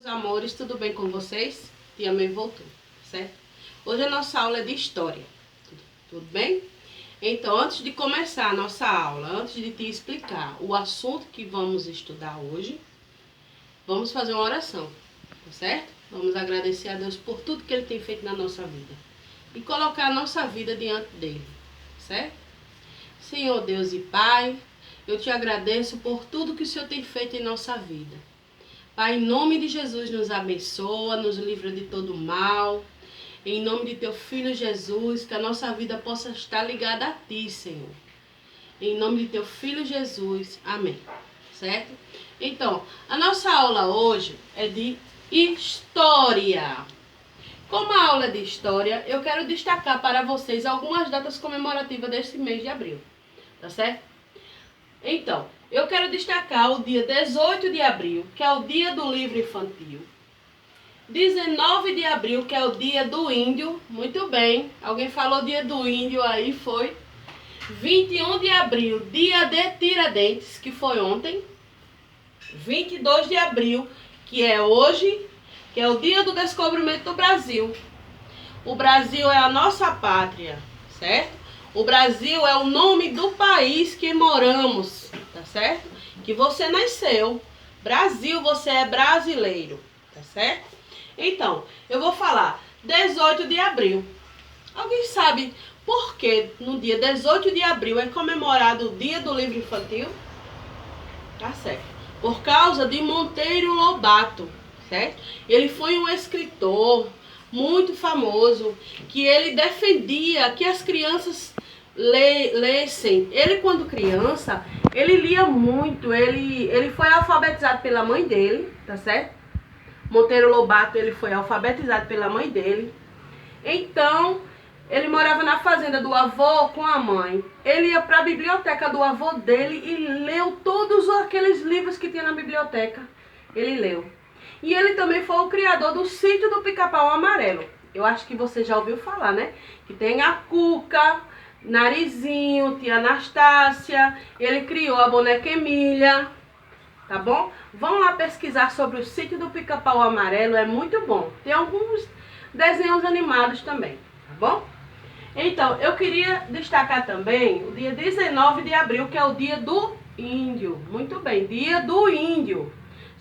Amores, tudo bem com vocês? Tia May voltou, certo? Hoje a nossa aula é de história, tudo bem? Então, antes de começar a nossa aula, antes de te explicar o assunto que vamos estudar hoje, vamos fazer uma oração, tá certo? Vamos agradecer a Deus por tudo que Ele tem feito na nossa vida e colocar a nossa vida diante dEle, certo? Senhor Deus e Pai, eu te agradeço por tudo que o Senhor tem feito em nossa vida. Pai, em nome de Jesus, nos abençoa, nos livra de todo mal. Em nome de teu Filho Jesus, que a nossa vida possa estar ligada a ti, Senhor. Em nome de teu Filho Jesus, amém. Certo? Então, a nossa aula hoje é de história. Como a aula é de história, eu quero destacar para vocês algumas datas comemorativas deste mês de abril. Tá certo? Então, eu quero destacar o dia 18 de abril, que é o dia do livro infantil. 19 de abril, que é o dia do índio. Muito bem, alguém falou dia do índio aí, foi. 21 de abril, dia de Tiradentes, que foi ontem. 22 de abril, que é hoje, que é o dia do descobrimento do Brasil. O Brasil é a nossa pátria, certo? O Brasil é o nome do país que moramos, tá certo? Que você nasceu. Brasil, você é brasileiro, tá certo? Então, eu vou falar 18 de abril. Alguém sabe por que no dia 18 de abril é comemorado o dia do livro infantil? Tá certo. Por causa de Monteiro Lobato, certo? Ele foi um escritor muito famoso, que ele defendia que as crianças lessem. Ele, quando criança, ele lia muito, ele foi alfabetizado pela mãe dele, tá certo? Monteiro Lobato, ele foi alfabetizado pela mãe dele. Então, ele morava na fazenda do avô com a mãe. Ele ia para a biblioteca do avô dele e leu todos aqueles livros que tinha na biblioteca. Ele leu. E ele também foi o criador do Sítio do Pica-Pau Amarelo. Eu acho que você já ouviu falar, né? Que tem a Cuca, Narizinho, tia Anastácia. Ele criou a boneca Emília, tá bom? Vão lá pesquisar sobre o Sítio do Pica-Pau Amarelo, é muito bom. Tem alguns desenhos animados também, tá bom? Então, eu queria destacar também o dia 19 de abril, que é o dia do índio. Muito bem, dia do índio.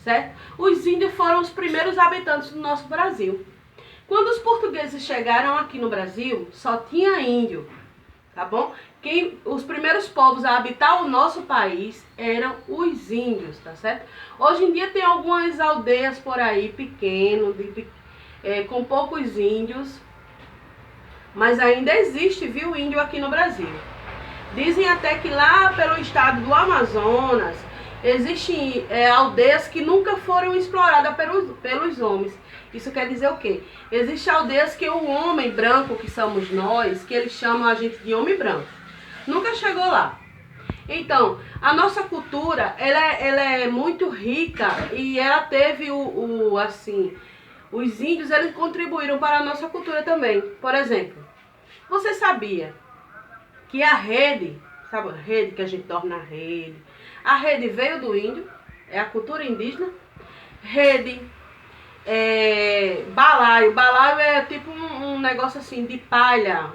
Certo? Os índios foram os primeiros habitantes do nosso Brasil. Quando os portugueses chegaram aqui no Brasil, só tinha índio, tá bom? Os primeiros povos a habitar o nosso país eram os índios, tá certo? Hoje em dia tem algumas aldeias por aí, com poucos índios, mas ainda existe, viu, índio aqui no Brasil. Dizem até que lá pelo estado do Amazonas, existem aldeias que nunca foram exploradas pelos homens. Isso quer dizer o quê? Existem aldeias que o homem branco, que somos nós, que eles chamam a gente de homem branco, nunca chegou lá. Então, a nossa cultura, ela é muito rica e ela teve os índios, eles contribuíram para a nossa cultura também. Por exemplo, você sabia que a rede, sabe a rede que a gente dorme na rede? A rede veio do índio, é a cultura indígena. Rede, balaio. Balaio é tipo um negócio assim de palha.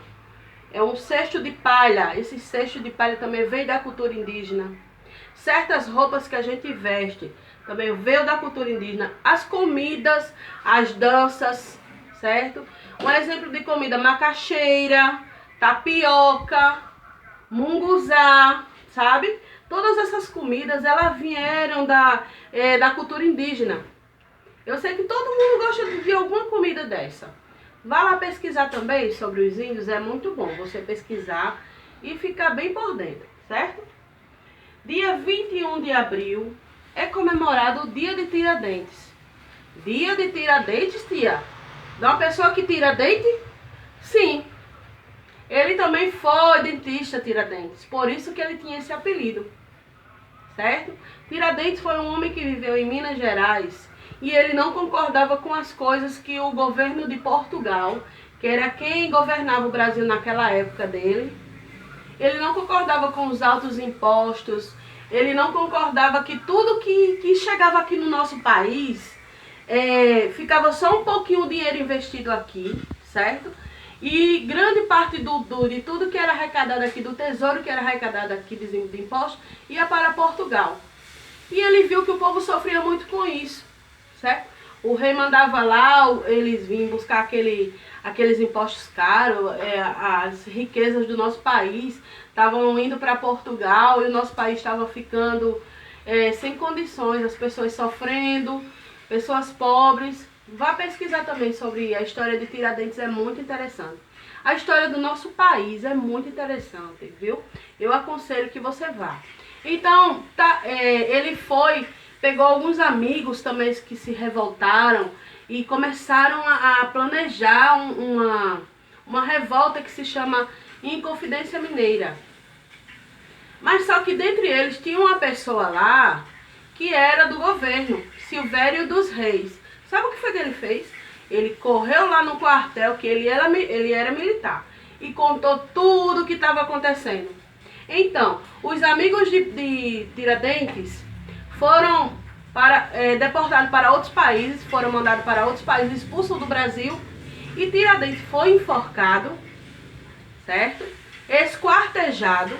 É um cesto de palha. Esse cesto de palha também veio da cultura indígena. Certas roupas que a gente veste também veio da cultura indígena. As comidas, as danças, certo? Um exemplo de comida: macaxeira, tapioca, munguzá, sabe? Todas essas comidas, elas vieram da cultura indígena. Eu sei que todo mundo gosta de alguma comida dessa. Vá lá pesquisar também sobre os índios, é muito bom você pesquisar e ficar bem por dentro, certo? Dia 21 de abril é comemorado o dia de Tiradentes. Dia de Tiradentes, tia? De uma pessoa que tira dente? Sim. Ele também foi dentista Tiradentes, por isso que ele tinha esse apelido, certo? Tiradentes foi um homem que viveu em Minas Gerais e ele não concordava com as coisas que o governo de Portugal, que era quem governava o Brasil naquela época dele, ele não concordava com os altos impostos, ele não concordava que tudo que chegava aqui no nosso país ficava só um pouquinho o dinheiro investido aqui, certo? E grande parte de tudo que era arrecadado aqui, do tesouro que era arrecadado aqui de impostos, ia para Portugal. E ele viu que o povo sofria muito com isso, certo? O rei mandava lá, eles vinham buscar aqueles impostos caros, as riquezas do nosso país estavam indo para Portugal e o nosso país estava ficando sem condições, as pessoas sofrendo, pessoas pobres. Vá pesquisar também sobre a história de Tiradentes, é muito interessante. A história do nosso país é muito interessante, viu? Eu aconselho que você vá. Então, ele pegou alguns amigos também que se revoltaram e começaram a planejar uma revolta que se chama Inconfidência Mineira. Mas só que dentre eles tinha uma pessoa lá que era do governo, Silvério dos Reis. Sabe o que foi que ele fez? Ele correu lá no quartel, que ele era militar, e contou tudo o que estava acontecendo. Então, os amigos de Tiradentes foram deportados para outros países, foram mandados para outros países, expulsos do Brasil, e Tiradentes foi enforcado, certo? Esquartejado.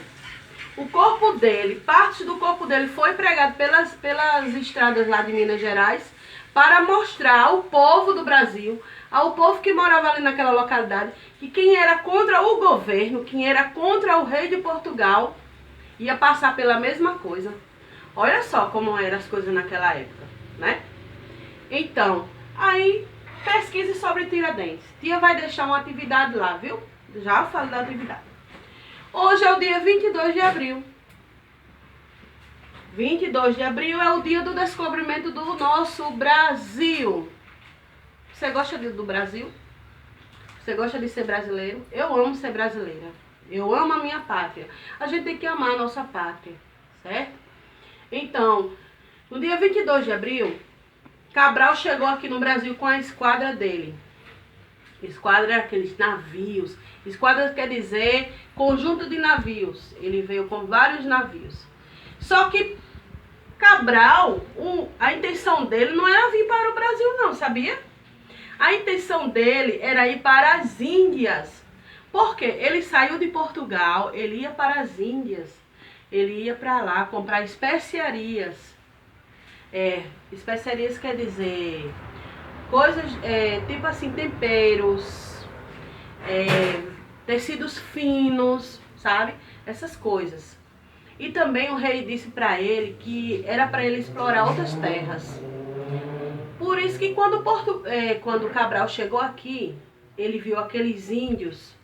O corpo dele, parte do corpo dele foi pregado pelas estradas lá de Minas Gerais, para mostrar ao povo do Brasil, ao povo que morava ali naquela localidade, que quem era contra o governo, quem era contra o rei de Portugal, ia passar pela mesma coisa. Olha só como eram as coisas naquela época, né? Então, aí pesquise sobre Tiradentes. Tia vai deixar uma atividade lá, viu? Já falo da atividade. Hoje é o dia 22 de abril. 22 de abril é o dia do descobrimento do nosso Brasil. Você gosta do Brasil? Você gosta de ser brasileiro? Eu amo ser brasileira. Eu amo a minha pátria. A gente tem que amar a nossa pátria, certo? Então, no dia 22 de abril, Cabral chegou aqui no Brasil com a esquadra dele. Esquadra é aqueles navios. Esquadra quer dizer conjunto de navios. Ele veio com vários navios. Só que Cabral, a intenção dele não era vir para o Brasil não, sabia? A intenção dele era ir para as Índias. Porque ele saiu de Portugal, ele ia para as Índias. Ele ia para lá comprar especiarias. Especiarias quer dizer coisas, tipo assim, temperos, tecidos finos, sabe? Essas coisas. E também o rei disse para ele que era para ele explorar outras terras. Por isso que quando Cabral chegou aqui, ele viu aqueles índios.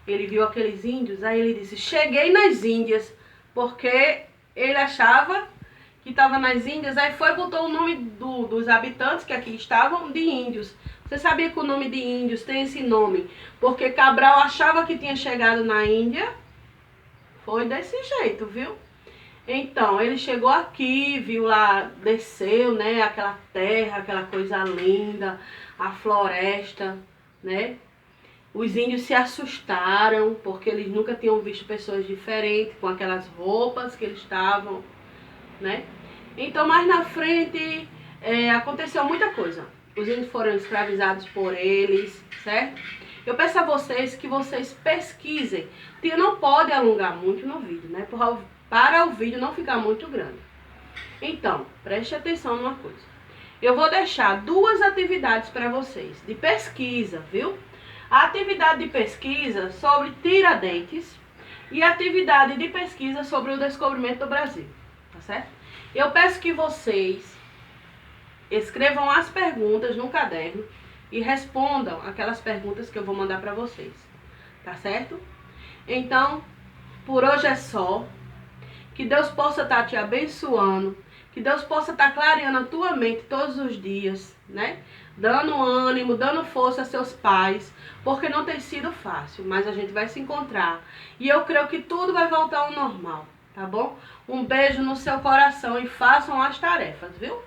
Aí ele disse, cheguei nas Índias, porque ele achava que estava nas Índias, aí botou o nome dos habitantes que aqui estavam de índios. Você sabia que o nome de índios tem esse nome? Porque Cabral achava que tinha chegado na Índia. Foi desse jeito, viu? Então, ele chegou aqui, viu lá, desceu, né, aquela terra, aquela coisa linda, a floresta, né? Os índios se assustaram, porque eles nunca tinham visto pessoas diferentes, com aquelas roupas que eles estavam, né? Então, mais na frente, aconteceu muita coisa. Os índios foram escravizados por eles, certo? Eu peço a vocês que vocês pesquisem. Tia não pode alongar muito no vídeo, né? Para o vídeo não ficar muito grande. Então, preste atenção numa coisa. Eu vou deixar duas atividades para vocês, de pesquisa, viu? A atividade de pesquisa sobre Tiradentes e a atividade de pesquisa sobre o descobrimento do Brasil, tá certo? Eu peço que vocês escrevam as perguntas no caderno e respondam aquelas perguntas que eu vou mandar para vocês, tá certo? Então, por hoje é só. Que Deus possa estar te abençoando, que Deus possa estar clareando a tua mente todos os dias, né? Dando ânimo, dando força a seus pais, porque não tem sido fácil, mas a gente vai se encontrar. E eu creio que tudo vai voltar ao normal, tá bom? Um beijo no seu coração e façam as tarefas, viu?